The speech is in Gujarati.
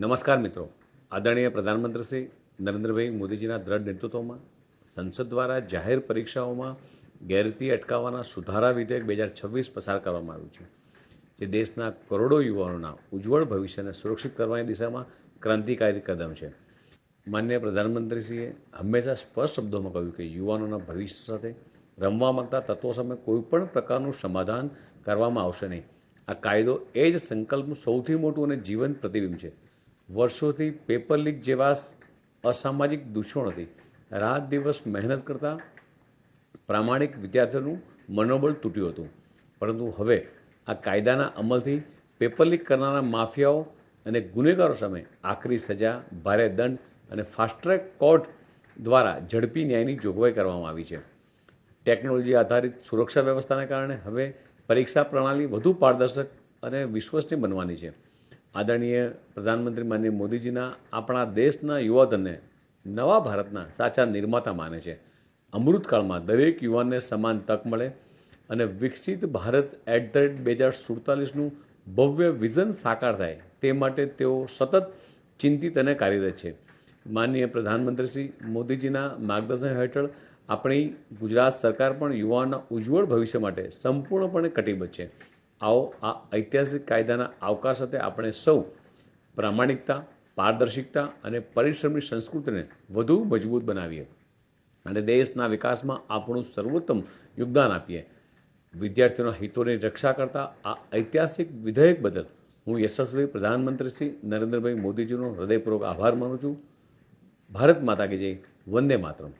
નમસ્કાર મિત્રો. આદરણીય પ્રધાનમંત્રી શ્રી નરેન્દ્રભાઈ મોદીજીના દ્રઢ નેતૃત્વમાં સંસદ દ્વારા જાહેર પરીક્ષાઓમાં ગેરરીતિ અટકાવવાના સુધારા વિધેયક 2026 પસાર કરવામાં આવ્યું છે, જે દેશના કરોડો યુવાનોના ઉજ્જવળ ભવિષ્યને સુરક્ષિત કરવાની દિશામાં ક્રાંતિકારી કદમ છે. માનનીય પ્રધાનમંત્રીશ્રીએ હંમેશા સ્પષ્ટ શબ્દોમાં કહ્યું કે યુવાનોના ભવિષ્ય સાથે રમવા માંગતા તત્વો સામે કોઈપણ પ્રકારનું સમાધાન કરવામાં આવશે નહીં. આ કાયદો એ જ સંકલ્પનું સૌથી મોટું અને જીવંત પ્રતિબિંબ છે. વર્ષોથી પેપર લીક જેવા અસામાજિક દૂષણોથી રાત દિવસ મહેનત કરતા પ્રામાણિક વિદ્યાર્થીઓનું મનોબળ તૂટ્યું હતું, પરંતુ હવે આ કાયદાના અમલથી પેપર લીક કરનારા માફિયાઓ અને ગુનેગારો સામે આકરી સજા, ભારે દંડ અને ફાસ્ટ ટ્રેક કોર્ટ દ્વારા ઝડપી ન્યાયની જોગવાઈ કરવામાં આવી છે. ટેકનોલોજી આધારિત સુરક્ષા વ્યવસ્થાને કારણે હવે પરીક્ષા પ્રણાલી વધુ પારદર્શક અને વિશ્વસનીય બનવાની છે. આદરણીય પ્રધાનમંત્રી માનનીય મોદીજીના આપણા દેશના યુવાધનને નવા ભારતના સાચા નિર્માતા માને છે. અમૃતકાળમાં દરેક યુવાનને સમાન તક મળે અને વિકસિત ભારત @ 2047નું ભવ્ય વિઝન સાકાર થાય, તે માટે તેઓ સતત ચિંતિત અને કાર્યરત છે. માનનીય પ્રધાનમંત્રી શ્રી મોદીજીના માર્ગદર્શન હેઠળ આપણી ગુજરાત સરકાર પણ યુવાનોના ઉજ્જવળ ભવિષ્ય માટે સંપૂર્ણપણે કટિબદ્ધ છે. આવો આ ઐતિહાસિક કાયદાના આવકાર સાથે આપણે સૌ પ્રામાણિકતા, પારદર્શિકતા અને પરિશ્રમની સંસ્કૃતિને વધુ મજબૂત બનાવીએ અને દેશના વિકાસમાં આપણું સર્વોત્તમ યોગદાન આપીએ. વિદ્યાર્થીઓના હિતોની રક્ષા કરતા આ ઐતિહાસિક વિધેયક બદલ હું યશસ્વી પ્રધાનમંત્રી શ્રી નરેન્દ્રભાઈ મોદીજીનો હૃદયપૂર્વક આભાર માનું છું. ભારત માતા કી જય. વંદે માતરમ.